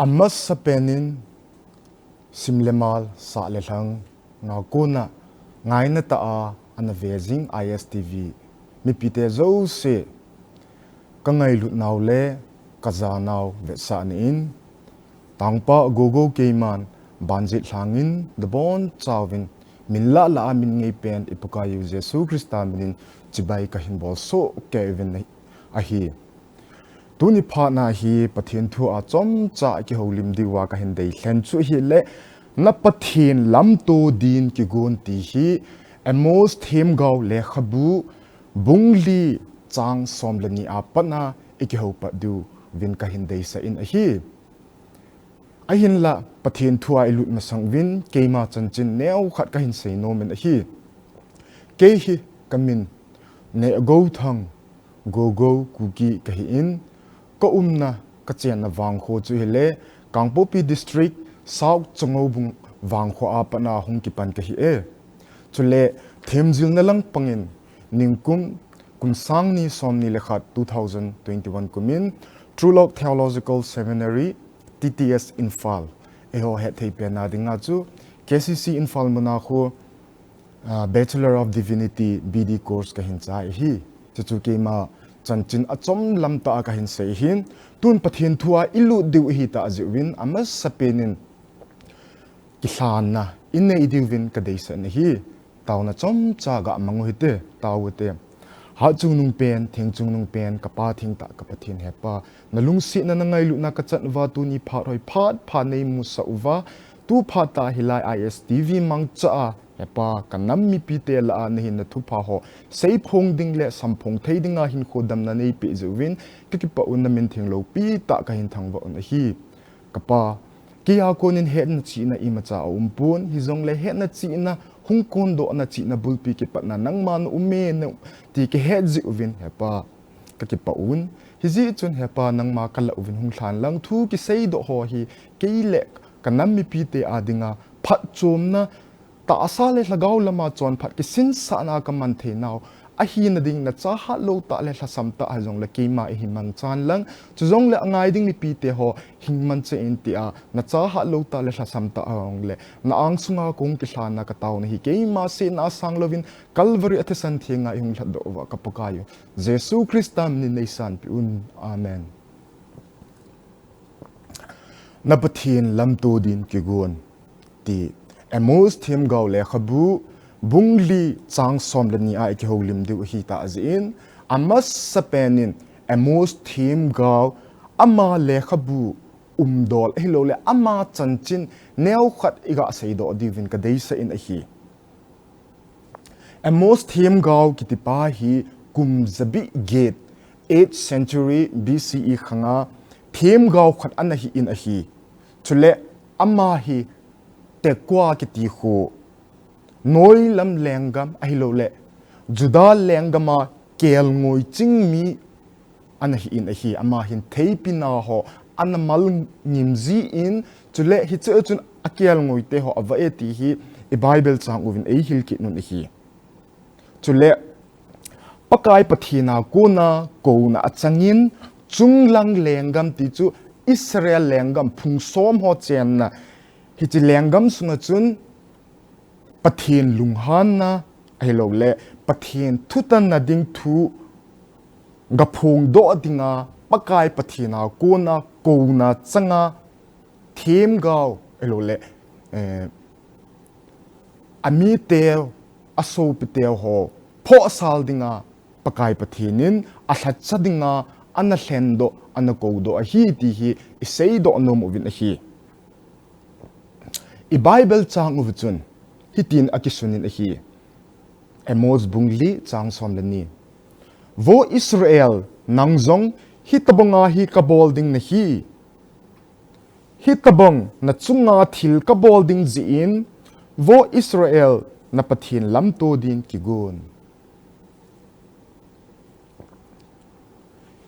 Amas sa penin simlemal sa lehang nga kuna ngay na taa ana vezing ISTV mi pite zo se kangay lutnaw le kazanaw vetsa niin tangpa Gogou keiman banjit hangin the bon chawin min la amin ngei pen ipukayu Jesu Christa minin chibai ka hinbol so kevin ahi tuni phana hi pathen thu a chom cha ki holim diwa ka hin dei hlen chu hi le na pathen lamto din ki gon ti hi amos them gaw le khabu bungli chang somlani a pana iki ho pa du vin ka hin dei sa in a hi ahin la pathen thu a ilut masang vin keima chanchin neu khat ka hin sei no men a hi ke hi kamin ne go thang Gogou Kuki ka hi in ko umna ka chen na wang kho chu hele Kangpopi district south changobung wang kho apana hung ki pan ka hi e chule themjil na lang pangin ningkum kunsang ni somni lekhat 2021 kumin True Love Theological Seminary TTS Infal eho het thei pena dinga chu KCC Infal muna kho Bachelor of Divinity BD course ka hin cha hi chu ke ma chanchin achom lamta ka hin sei hin tun pathen thua ilu diu hi ta jiwin amas sapenin kihlana inne idiwin ka deisa ne hi tawna chom cha ga mangu hite tawute ha chungnung pen thengchungnung pen kapa thingta ka pathen hepa nalung si na ngai lu na ka chanwa tu ni pha roi phat pha nei mu sa uwa tu pha ta hilai ISTV mang cha hepa kanam mi pi te la an hin na thu pha ho sei phong ding le sam phong thei dinga hin khodam na nei pi zuwin ki pa un na min thing lo pi ta ka hin thangwa on hi kapa kia konin het na chi na ima cha umpun hi zong le het na chi na hung kon do na chi na bulpi ki pat na nang man ume na ti ki het zi uwin hepa ka ki pa un hi zi chun hepa nang ma kala uwin hung thlan lang thu ki sei do ho hi ke le kanam mi pi te adinga phat chom na ta asale lagaw lama chon phat ki sin sa na ka man the naw a hi na ding na cha ha lo ta le hlasam ta a jong la ke ma hi man chan lang chu jong le angai ding ni pi te ho hing man che in ti a na cha ha lo ta le hlasam ta ong le na ang sunga kong ki hlana ka taw na hi ke ma se na sang lovin calvary at san thinga yung hladdo wa ka pakayo Jesu Christam ni nei san pi un amen na pathin lamto din ki gon ti amos them gaw le khabu bungli chang somlani a ki holim du hi ta azin amas sapenin amos them gaw ama le khabu umdol hilo le ama chanchin neu khat iga seido divin ka deisa in a hi amos them gaw kitipa hi kumzabi gate 8th century BCE khanga them gaw khat an hi in a hi chule ama hi te kwa ki ti khu noi lam lengam ahilo le juda lengama kel ngoi ching mi an hi in a hi ama hin theipi na ho anamal nimzi in chule hi che chun akel ngoi te ho ava e ti hi e bible chang uvin e hil ki nun hi chule pakai pathina kona ko na achangin chunglang lengam ti chu Israel lengam phungsom ho chen na hi chi lengam sunga chun pathen lunghan na ahilo le pathen thutan na ding thu gaphong do dinga pakai pathina kona ko na changa them gaw ahilo le ami tel aso pitel ho pho sal dinga pakai pathenin ahlat chadinga ana hlendo ana kodo a hi ti hi isei do nom ovin a hi i bible chang uvchun hitin akisunin a hi emos bungli chang somlani vo Israel nangjong hitabonga hi kabolding na hi hitabong na chunga thil kabolding ziin vo Israel na pathin lamto din kigon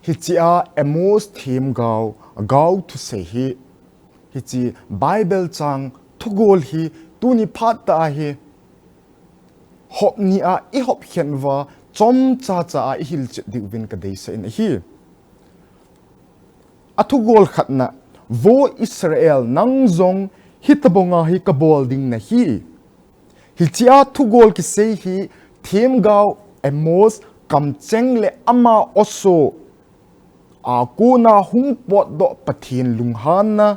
hichia emos theme gaw to say hichi bible chang thugol hi tuni phata hi hop ni a I hop hianwa chom cha cha a hil che diwin ka deisa in hi athugol khatna vô Israel nang zong hitabonga hi kabol ding na hi chia thu gol ki sei hi thiam gao emos kam cheng le ama oso a kuna hung pot do pathin lung han na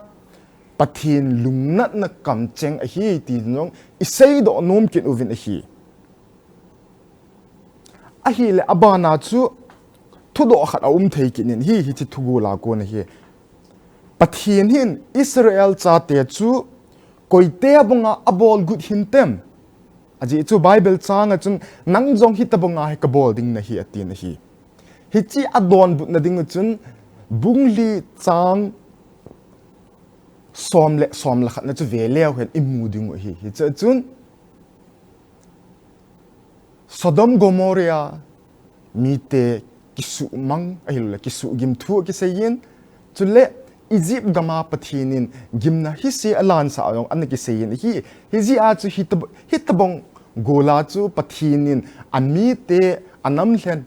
pathin lung nat na kam cheng a hi ti nong isei do nom kin uvin a hi le abana chu thu do khat a thei kin hi chi thu go la ko na hi pathin hin Israel cha te chu koite bunga abol gut hin tem aji chu Bible changa chun nang jong hitabonga he kabol ding na hi atin hi chi adon but na ding chun bungli chang som la khat na chu veleo hen imu ding hi chun Sodom Gomorrah mite kisu mang ahil kisu gim thu ki sayin chule Egypt gama pathinin gimna hi se alan sa ong an ki sayin hi ji a chu hitabong gola chu pathinin ami te anam hlen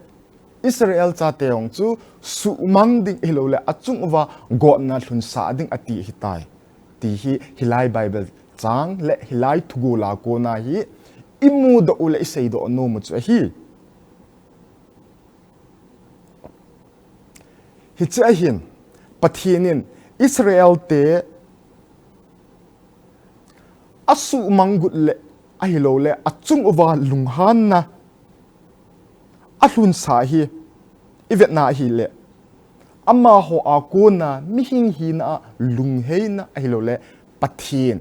Israel cha te ong chu su mang ding hilole achung wa go na hlun sa ding ati hitai ti hi hilai Bible chang le hilai thugola ko na hi imu do ule isei do no mu chu hi cha hin pathinin Israel te asu mangut le ahilo le achung uwa lunghan na ahlun sa hi ivet na hi le ama ho akuna mihing hi na lunghei na ahilo le pathin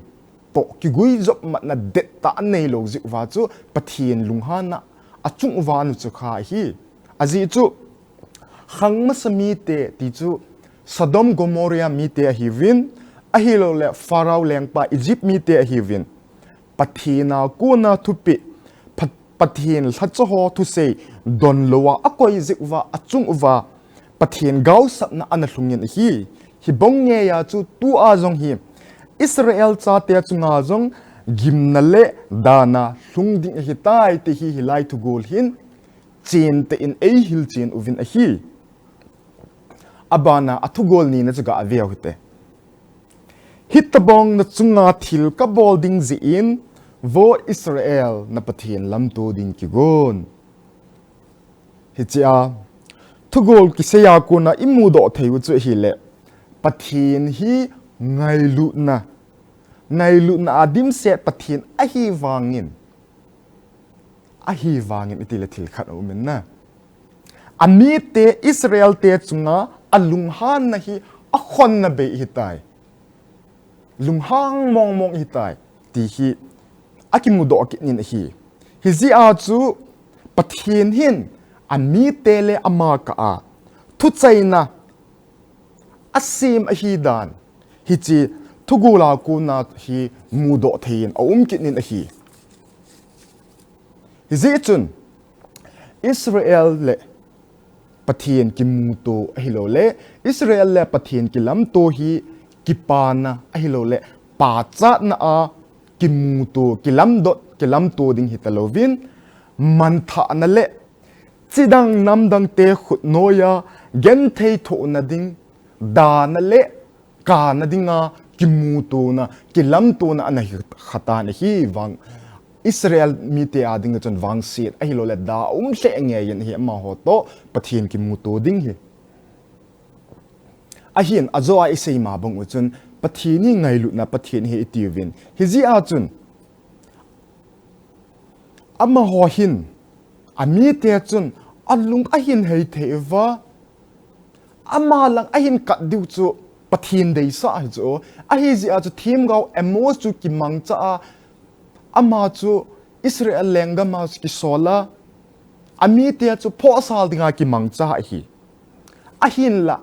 to ki gui zop mat na det ta nei lo zi wa chu pathin lunghan na achung uwa nu chu kha hi azi chu khangma sami te ti chu Sodom Gomorrah mi te hivin ahilo le Pharaoh lengpa Egypt mi te hivin pathina kuna thupi pathin thacho ho thu sei don lowa akoi zikwa achung uwa pathin gau sapna anahlungin hi bong nge ya chu tu a jong hi Israel cha te chunga jong gimna le dana hlungding hi tai te hi hilai thu gol hin chen te in ei hil chen uvin hi abana athugol ni na chuga avia hute hitabong na chunga thil ka bolding zi in vo Israel na pathin lamto ding Kigon hichia thugol kiseya ko na imu do theu chu hi le pathin hi ngailu na adim se pathin ahi wangin itile thil khat umen na ami te Israel te chunga alunghan na hi akhon na be hitai lunghang mong hitai ti hi akimu do akinin hi zi a chu pathin hin ami te le ama ka a thu chaina asim a hi dan hi chi thugula ku na hi mu do thein kinin hi zi chun Israel le pathin ki muto ahilo le Israel le pathin ki lamto hi kipana ahilo le pa cha na a ki muto ki lamto ding hitalovin mantha na le chidang namdang te khut noya gen thei tho na ding da na le ka na dinga ki muto na ki lamto na ana khata na hi wang Israel mi te ading chon wang sit ahilo le da hle nge yen hi ma ho to pathin ki muto ding hi ahin azo a isei ma bang uchun pathini ngailu na pathin hi itiwin hiji a chun ama ho hin ami te chun alung ahin hei theva ama lang ahin ka diu chu pathin dei sa hi chu ahi ji a chu thim gau emos chu ki mang cha ama chu Israel lenga ma ki sola ami te chu pho sal dinga ki mang cha hi ahin la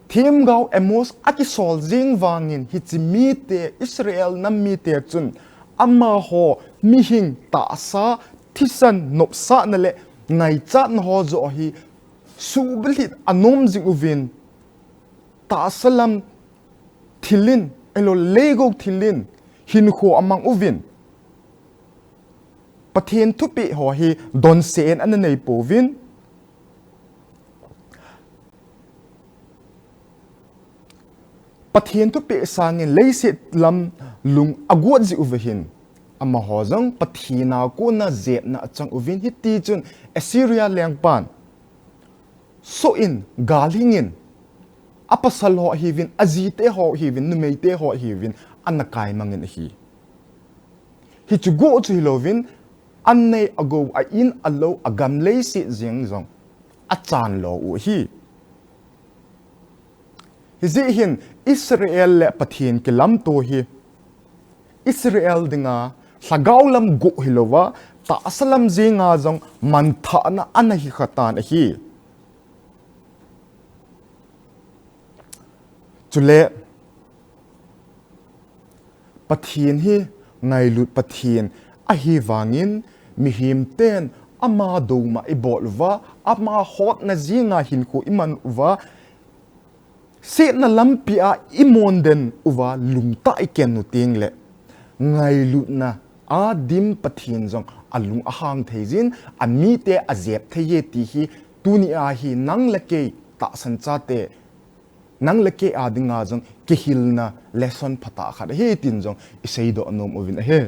thim gau emos aki sol jing wangin hi chi mi te Israel nam mi te chun ama ho mi hing ta sa thisan nop sa na le ngai cha na ho zo hi sublit anom jing uvin ta salam thilin elo lego thilin hin kho amang uvin pathen thupi ho hi don sen an nei povin Pathen tu pe sangin leiset lam lung aguat zi uvehin ama hozong pathina ko na zet na achang uvin hiti chun Assyria lengpan so in galingin apasal ho hivin azite ho hivin numeite ho hivin anakai mangin hi chu go chu hilovin annei ago a in alo agam leisi jeng zong achan lo u hi hin Israel le pathin ke lamto hi Israel dinga sagaulam go hilova ta asalam zinga zong mantha na anahi khatan hi chule pathin hi ngai lut pathin a hi wangin mihim ten ama doma ibolwa ama hot na zinga hin ko iman uwa se na lampia imonden uwa lungta iken nu tingle ngai lut na a dim pathin zong alung ahang theizin ami te azep theye ti hi tuni a hi nang lake ta san cha te nang lake a dinga zong ke hilna lesson phata khad he tin zong isei do anom ovin he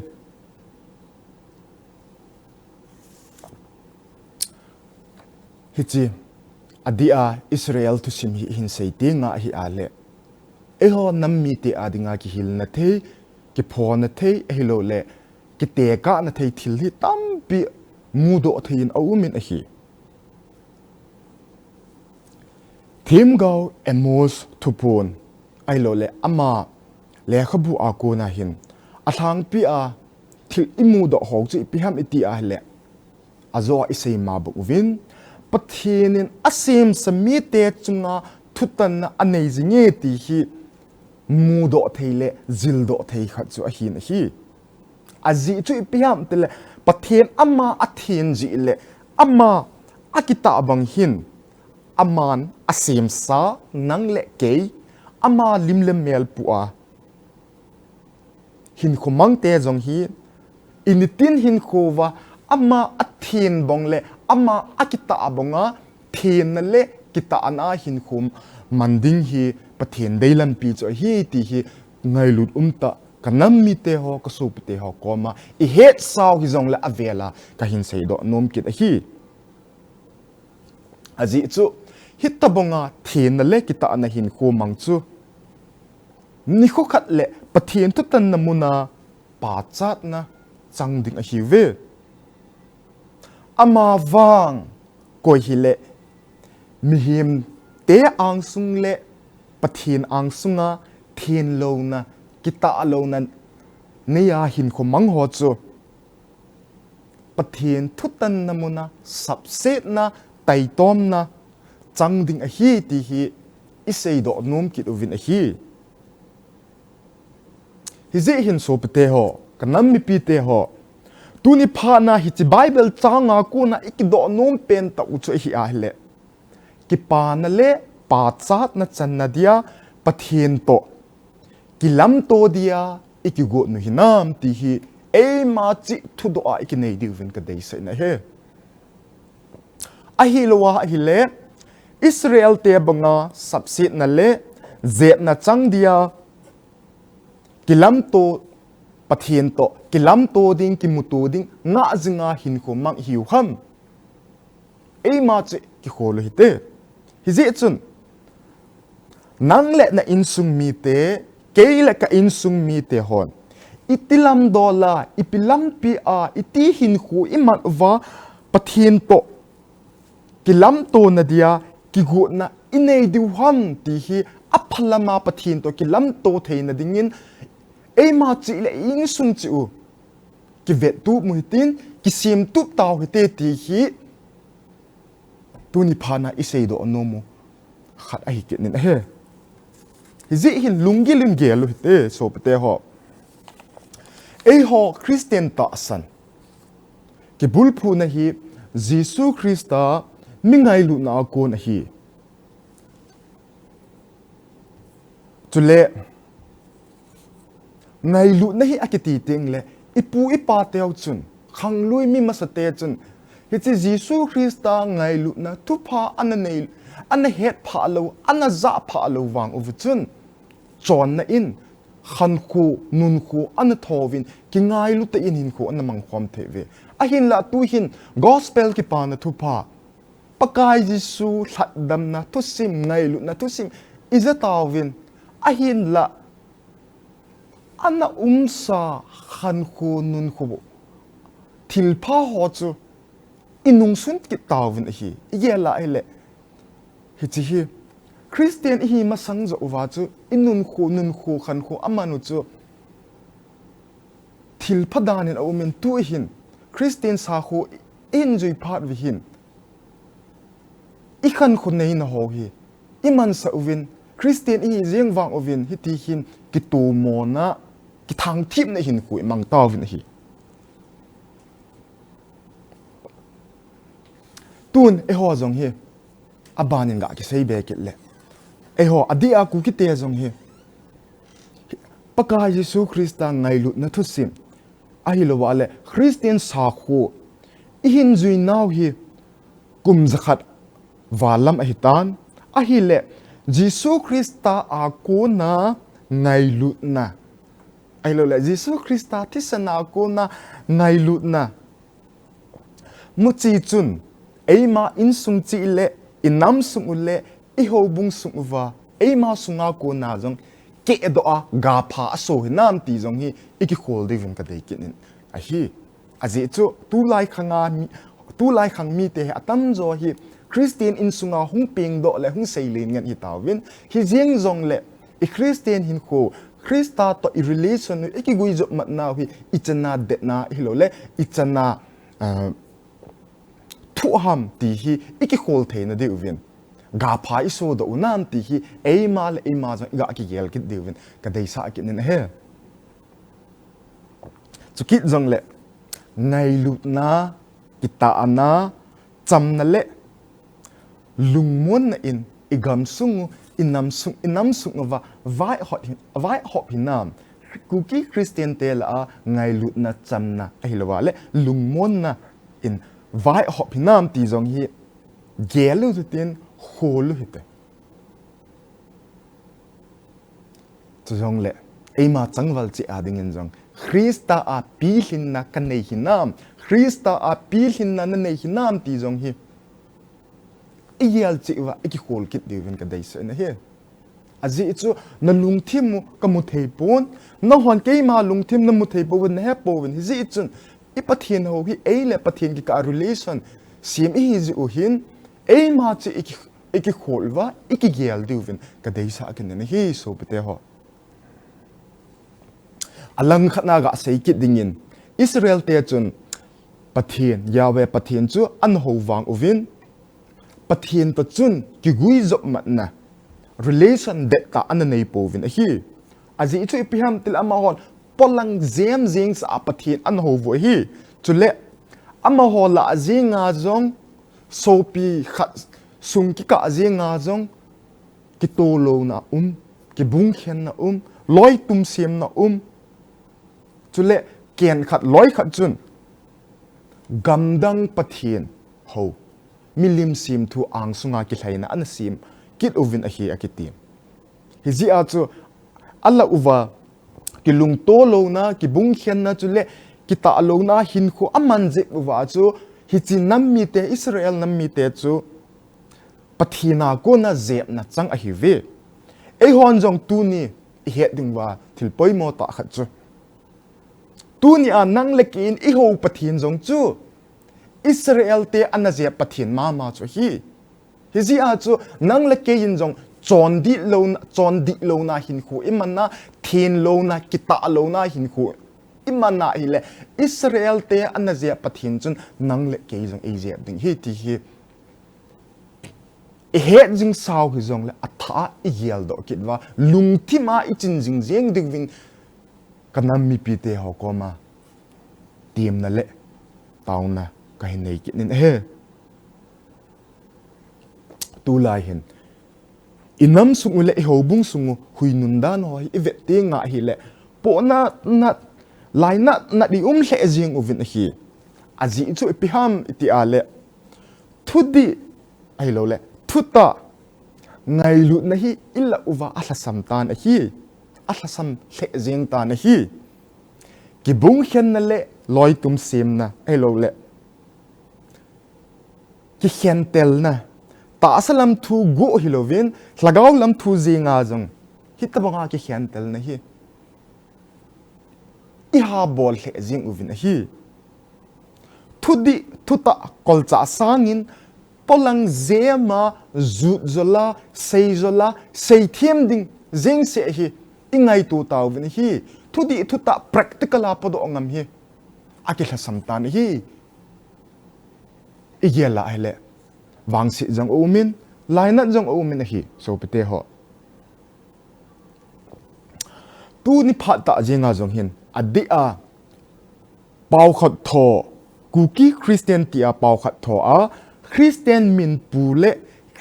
hichi adia Israel tu sim hi hin sei te nga hi ale eho nammi te adinga ki hilna the ki phona the ehilo le ki te ka na the thil hi tampi mudo thein aumin a hi thim go emos thupon ailo le ama le khabu a ko na hin athang pi a thil imu do hok chi pi ham iti a le azo isei ma bu win pathinin asim samite chunga thutan na anei ti hi mudo theile zildo thei khat chu a hin hi azi chu pi ham tele pathen ama athin ji le ama akita bang hin aman asim sa nang le ke ama limlem mel pu'a hin khomang te jong hi initin hin khowa ama athin bong le ama akita abonga thin na le kita ana hin khum manding hi pathen deilam pi cho hi ti hi ngailut umta kanam mi te ho kasup te ho koma I het saw hi jong la avela ka hin sei do nom kit hi azi chu hitabonga thin na le kita ana hin khomang chu ni kho khat le pathen tu tan namuna pa chat na changding a hi ve ama wang koi hi le mihim te ang sung le pathin ang sunga thin lo na kita lo na neya hin ko mang ho chu pathin thutan namuna subset na taitom na changding a hi ti hi isei do nom kit uvin a hi hize hin so pete ho kanam mi pi te ho tuni phana hi chi bible changa ku na ikido nom pen ta uchu hi a hele ki pa na le pa chat na chan na dia pathin to ki lam to dia ikigo nu hinam ti hi e ma chi thu do a ikinei divin ka dei sai na he a hi lowa hi le Israel te banga subset na le zet na chang dia ki lam to pathin to kilam to ding kimutu ding nga zinga hin ko mang hiu ham e ma che ki kholo hite hize chun nang le na insung mi te ke le ka insung mi te hon itilam dola ipilam pi a iti hin khu iman wa pathin to kilam to na dia ki gu na inei diu ham ti hi aphalama pathin to kilam to theina dingin e ma chi le in sung chi u ki vet tu muhitin ki sim tu taw hite ti hi tuni phana isei do nomu khat a hi ke nin he hizi hin lungi lim ge lu hite so pete ho e ho Christian ta san ki bulphu na hi Jesu Christa mingai lu na ko na hi chule ngai lu na hi akiti ting le ipu ipa teo chun khang lui mi masate chun hi chi Jesu Christa ngai lu na tu pha ananei ana het pha lo ana za pha lo wang of chun chọn na in khan khu nun khu an thovin ki ngai lu te in hin khu an mang khom the ve a hin la tu hin gospel ki pa na thu pa pakai jisu that dam na tu sim ngai lu na tu sim iza tawin a hin la anna umsa khan khu nun khu thil pha ho chu inung sun ki tawin hi ye la ele hi chi hi Christian hi ma sang zo wa chu inun khu nun khu khan khu amanu chu thil phadanin aumen tu hin Christian sa khu enjoy part vi hin I khan khu nei na ho hi iman sa uvin Christian hi jeng wang ovin hi ti hin ki tu mo na ki thang thip na hin khu mang tawin hi tun e ho zong hi abanin ga ki sei be ki le eho adia ku ki te zong hi paka Jesu Christa ngai lut na thu sim a hi lo wale Christian sa khu ihin zui naw hi kum zakhat walam a hitan a hi le Jesu Christa a ko na ngai lut na ai lo le Jesu Christa thi sana ko na ngai lut na mu chi chun eima in sung chi le inam sung le I ho bung sung wa ei ma sunga ko na jong ke do a ga pha so nam ti jong hi iki khol de vin ka dei kin a hi a je chu tu lai khang mi te atam zo hi Christian in sunga hung ping do le hung sei le ngan hi tawin hi jeng jong le I Christian hin ko Christa to I relation iki gui jo mat na hi ichana de na hi lo le ichana thu ham ti hi iki khol the na de uvin ga phai so do nam ti hi eima zo ga ki gel ki devin ka dei sa ki nen he chu kit jong le ngai lut na kita ana cham na le lungmon na in igam sung inam sung wa vai hot hinam Kuki Christian tel a ngai lut na cham na ai lo wa le lungmon na in vai hot hinam ti jong hi gelu tin kholu hite chong le ema changwal chi ading jong Christa a pilhin na kanei hinam Christa a pilhin na nei hinam ti jong hi iyal chi wa iki khol kit devin ka dei se na he aji chu na lungthim mu ka mu thei pon na hon ke ma lungthim na mu thei pon na he pon hi ji chun I pathen ho hi ei le pathen ki ka relation sim hi ji o hin ei ma chi iki kholwa iki gel duvin ka deisa ken ne hi so bete ho alang khatna ga sei ki dingin Israel te chun pathen yawe pathen chu an ho wang ovin pathen to chun ki gui zo matna relation de ta an nei povin hi aji chu ipiham til ama hol polang zem zing sa pathen an ho vo hi chule ama hola azinga zong sopi khat sung ki ka azinga zong ki tolo na ki bung khen na loi tum sem na chule ken khat loi khat chun gamdang pathen ho milim sim thu ang sunga ki thaina an sim kit ovin a hi akitim hi ji a chu alla uwa ki lung tolo na ki bung khen na chule ki ta lo na hin khu aman je uwa chu hi chi nam mi te Israel nam mi te chu pathina ko na zep na chang a hi ve ei hon jong tu ni he ding wa thil poi mo ta khat chu tu ni a nang lekin I ho pathin jong chu Israel te an zep pathin ma chu hi ji a chu nang leke yin jong chon di lo na hin khu imanna thin lo na kita lo na hin khu imanna ile Israel te an zep pathin chun nang leke jong e zep ding hi ti hi he jing sao hi jong le atha I yel do kitwa lungthima I chin jing jeng ding kanam mi pi te ho ko ma tim na le taw na ka hin nei ki nin he tu lai hin inam sung le I ho bung sung hui nun dan ho I vet te nga hi le po na lai na di hle jing ovin hi aji chu ipiham iti ale thudi ai lo le thuta ngai lu na hi illa uwa ala samtan hi athasam le zeng ta na hi ki bung khen na le loi tum sim na elo le ki khen tel na ta asalam thu go hilovin lagaw lam thu zinga jong hitabanga ki khen tel na hi i ha bol le zeng uvin hi thudi thuta kolcha sangin polang zema zut zola sei thiam ding zeng se hi ingai tu taw vin hi thudi thuta practical a podo ngam hi akila samtan hi igela hele wangsi jang umin laina jang umin hi so pete ho tu ni phata jenga jong hin adia pau khat tho Kuki Christian tia pau khat tho a Christian min pule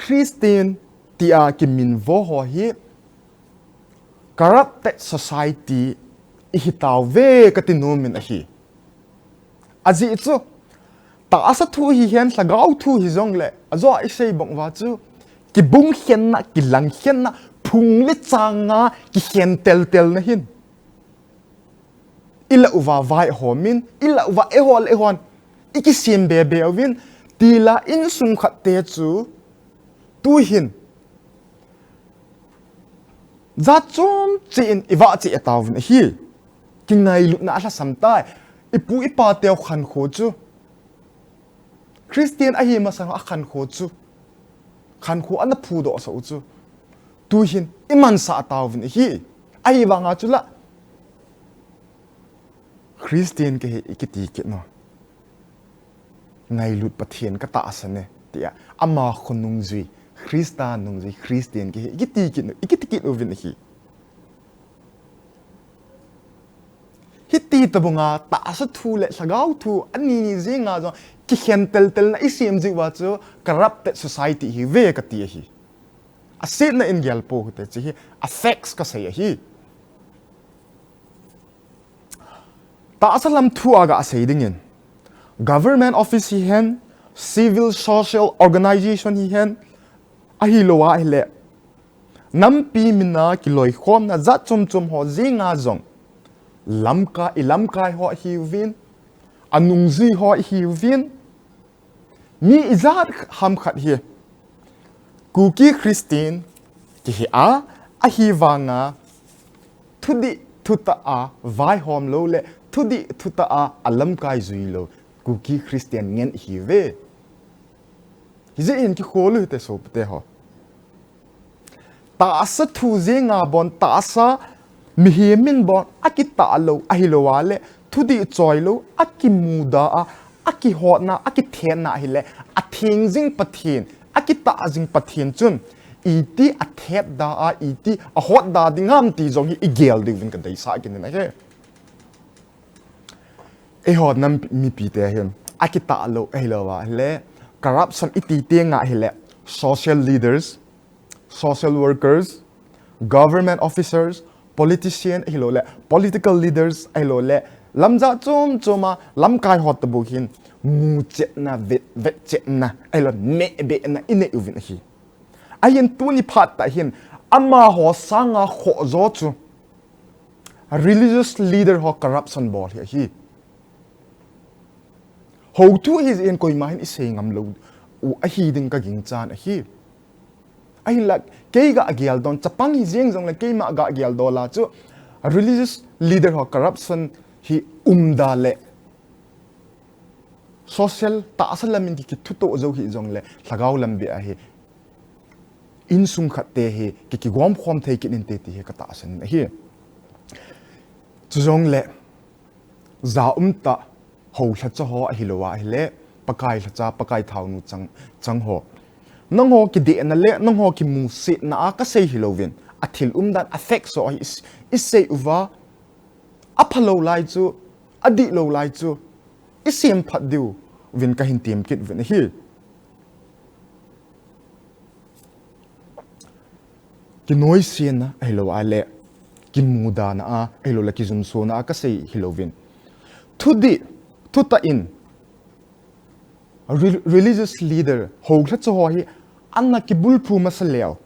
Christian tia ki min vo ho hi corrupted society ihitaw ve katinu min a hi aji chu ta asa thu hi hian hlagaw thu hi zong le azo ai sei bong wa chu ki bung hian na ki lang hian na phung le changa ki hian tel na hin ila uwa vai homin ila uwa ehol ehon iki sim be win tila in sum khat te chu tu hin za chom chin iwa chi ataw vin hi kingai lu na ala samtai ipu ipa teo khan kho chu Christian a hi ma sang a khan kho chu khan kho an phu do so chu tu hin iman sa ataw vin hi ai wa nga chu la Christian ke ikiti ke no ngai lut Pathen ka ta asane tia ama khunung zui Christa nung zui Christian ke ikiti ke no vin hi hiti tabunga ta asa thu le sagau thu ani ni zinga zo ki khen tel na isim ji wa chu corrupted society hi ve ka ti hi a set na in gyal po te chi affects ka sei hi ta asalam thu aga sei dingin government office hi hen civil social organization hi hen a hi lowa hele nampi mina kiloi khom na za chum ho zinga zong lamka ho hi vin anungzi ho hi vin mi izat ham khat hi Kuki Christine ki hi a hi wanga thudi thuta a vai hom lo le thudi thuta a alam kai zui lo Kuki Christian ngen hi ve hi je in ki kholu te so te ho ta sa thu zinga bon ta sa mi hi min bon akita lo ahilo wale thudi choilo akimuda aki hotna aki thena hile athing jing Pathen akita jing Pathen chun iti athet da iti a hot da dingam ti jong hi igel ding kan dai sa kin na he e hot nam mi pi te hem akita lo ahilo wa le corruption iti te nga hile social leaders social workers government officers politician hilole political leaders hilole lamza choma lamkai hot bu hin mu chetna vet chetna ilo me be na ine uvin hi ayen tuni phat ta hin ama ho sanga kho zo chu religious leader ho corruption bol hi ho tu his in koi ma hin isei ngam lo u a hi ding ka ging chan hi ai lak kei ga agial don chapang hi jeng jong le kei ma ga agial do la chu religious leader ho corruption hi umda le social ta asalamin ki thuto zo hi jong le lagaw lam bi a hi in sum khatte hi ki gom khom thei ki nin te ti he ka ta asan hi chu jong le za ta ho hla cha ho a hi lowa hi le pakai hla cha pakai thau nu chang ho nang ho ki de na le nang ho ki mu se na ka sei hilovin athil dan affect so is sei uwa aphalo lai chu adi lo lai chu isim phat diu vin ka hin tim kit vin hi ki noi sin na hilo ale ki muda na hilo la ki zum so na ka sei hilovin thuta in religious leader ho thla cho ho hi anna ki bulphu masaleo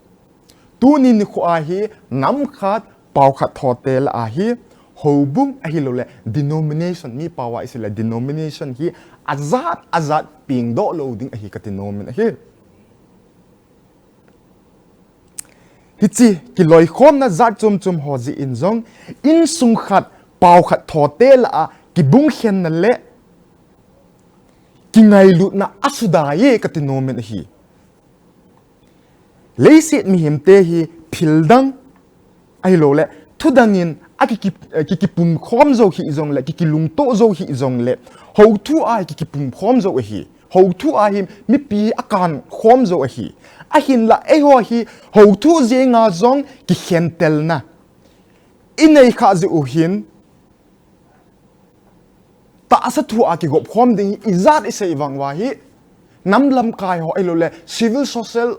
tu ni ni kho a hi nam khat pau khat thotel a hi hobung a hi lo le denomination mi pawa isila denomination hi azat ping do lo ding a hi ka denomin a hi hichi ki loi khom na zat chum ho ji in zong in sung khat pau khat thotel a ki bung khen na le ki ngai lu na asuda ye ka denomin a hi leisit mi himte hi phildang ai lo le thudangin aki pum khom zo hi zong le ki lung to zo hi zong le ho thu ai ki pum khom zo hi ho thu a hi mi pi akan khom zo hi a hin la e ho hi ho thu je nga zong ki hentel na inei kha ze u hin ta sa thu a ki gop khom ding izat isei wang wa hi namlam kai ho elo le civil social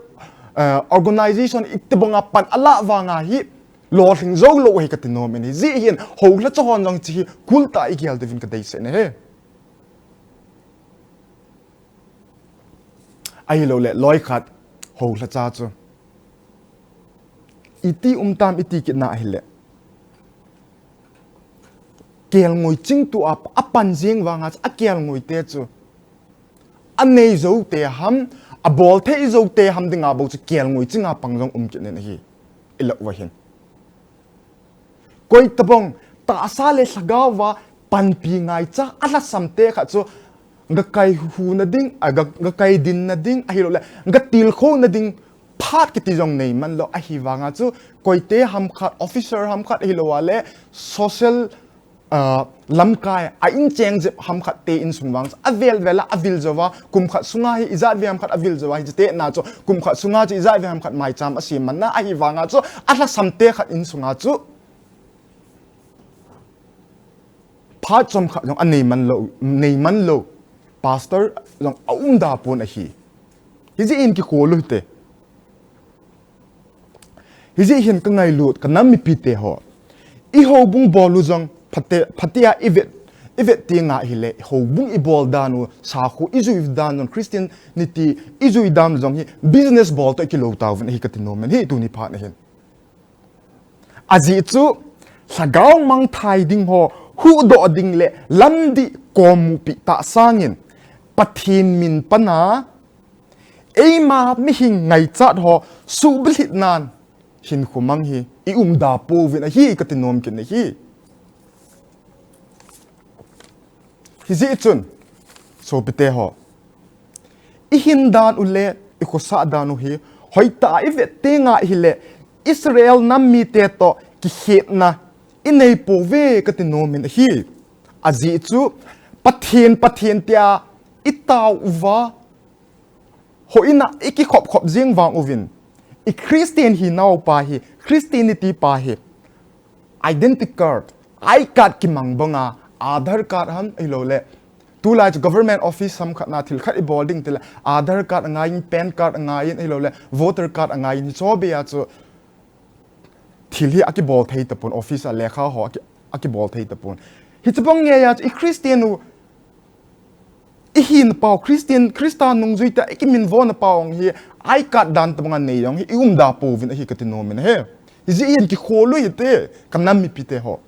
organization iktibonga pan ala wanga hi lo thing zo lo he ka tinomen hi zi hian ho la chon jong chi kul ta i gyal devin ka dei se ne he ai lo le loi khat ho la cha chu iti tam iti ki na hele kel ngoi ching tu ap apan jing wanga a kel ngoi te chu anei zo te ham a bol the zo te ham dinga bo chu kel ngoi chinga pangjong ki ne hi ila wa hin koi tabong ta sa le sagawa pan pi ngai cha ala samte kha chu nga kai hu na ding ga kai din na ding a hi lo le nga til kho na ding phat ki ti jong nei man lo a hi wanga chu koi te ham khat officer ham khat hi lo wa le social lam kai a in cheng je ham khat te in sungwang avel vela avil zawa kum khat sunga hi izat ve ham khat avil zawa hi te na chu kum khat sunga chu izat ve ham khat mai cham asim man na a hi wanga chu ala samte khat in sunga chu phat chom khat jong anei man lo pastor jong aunda pon a hi ji in ki ko lu te hi ji hin ka ngai lut ka nam mi pi te ho I ho bung bolu jong patia ivet tinga hile ho bung I bol danu sa khu izu dan non Christian niti izu dam jong hi business bol to ki lo taw hi ka tinomen hi tu ni pha na hin aji chu sagaw mang thai ding ho hu do ding le landi komu pi ta sangin pathin min pana eima mi hing ngai chat ho su blit nan hin khumang hi I da po vin a hi ka tinom kin hi zi chun so pite ho I hin dan ule I ko sa danu hi hoi ta I ve te nga hi le Israel nam mi te to ki het na inei po ve ka tinomin hi azi chu pathen tia itaw uwa ho ina iki khop jing wang uvin I Christian hi naw pa hi Christianity pa hi identity card I card ki mangbanga Aadhaar card han ilo le tu la government office sam khatna thil khat I boarding tila Aadhaar card angain PAN card angain ilo le voter card angain so be ya chu thil hi aki bol thei tapon office a lekha ho aki bol thei tapon hi chapong nge ya I Christian u I hin pau Christian nung zuita ikimin vo na paong hi I card dan tapanga nei yong hi da po vin hi ka tinomen he zi yen ki kholu ite kanam mi pite ho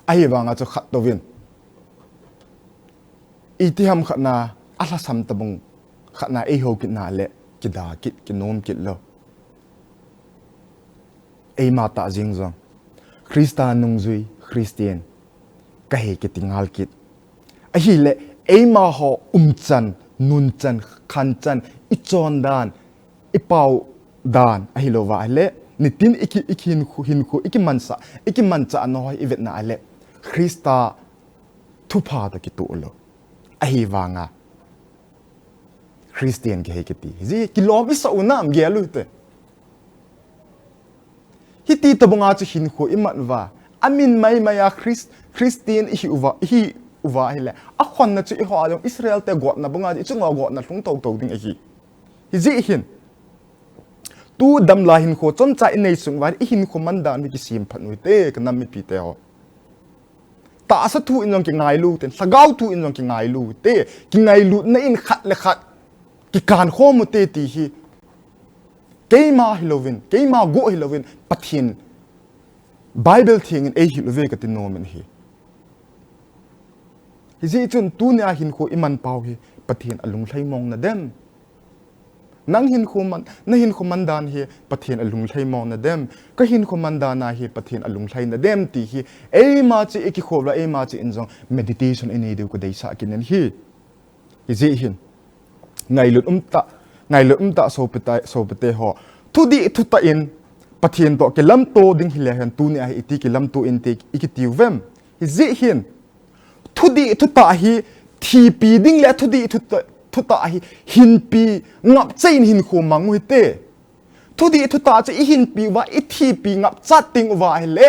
ai wanga chu khat to win iti ham khatna ala sam tabung khatna e ho kit na le ki da kit ki nom kit lo ei ma ta jing zong Christian nung zui Christian ka he ki tingal kit a hi le ei ma ho chan nun chan khan chan I chon dan I pau dan a hi lo wa le nitin ikin khu iki mansa no I vet na ale Christa thupa ta ki tu lo a hi wanga Christian ke heketi ji ki lobi sa una am gelu te hiti tabunga chu hin khu iman wa amin mai maya Christian hi uwa hele a khon na chu I ho ayong Israel te got na bunga chu ngo got na hlung to ding hi ji hin tu dam la hin kho chon cha nei sung war I hin kho man dan mi ki sim phanui te kanam mi pi te ho ta sa tu in jong ki ngai lu ten sagau tu in jong ki ngai lu te ki ngai lu na in khat le khat ki kan kho mu te ti hi keima hilovin keima go hilovin pathin Bible thing in hilove ka tinomen hi hi chun tu ne a hin ko iman pau hi pathin alung thlai mong na dem nang hin ko man na hin ko mandan hi pathin alung thlai mong na dem ka hin ko mandana hi pathin alung thlai na dem ti hi e ma chi eki khobla e ma chi injong meditation in edu ko dei sa kinen hi hi hin ngai lut umta so pete ho tudi thuta in pathin to ke lamto ding hi le han tu ne a iti ke lamto in te ikitiu vem hi hin tudi thuta hi thi pi ding le tudi thuta hi hin pi ngap chain hin kho mangu hi te tudi thuta cha i hin pi wa i thi pi ngap chat ting wa hi le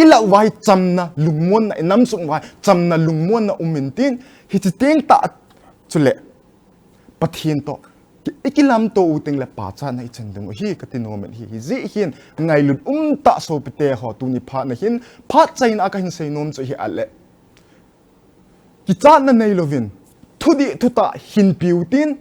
ila wa chamna lungmon na nam sung wa chamna lungmon na umintin hi teng ta chule pathin to ikilam to uting le pa cha na ichendung hi katinomen hi hin ngai lut ta so pete ho tu ni pha na hin pha chain aka hin sei nom chu hi ale ki chan na nei lovin thudi thuta hin piutin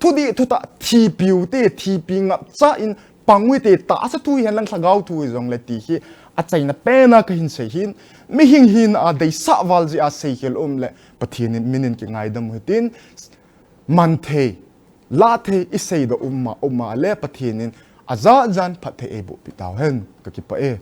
thudi thuta thi piute thi pi ngap cha in pangwi te ta sa tu hian lang thagau tu jong le ti hi a chaina pe na ka hin sei hin mi hin a dei sa wal ji a sei hel le pathin minin ki ngai dam hitin man the la the isei da umma le pathinin aza jan phathe e bu pitaw hen ka ki pa e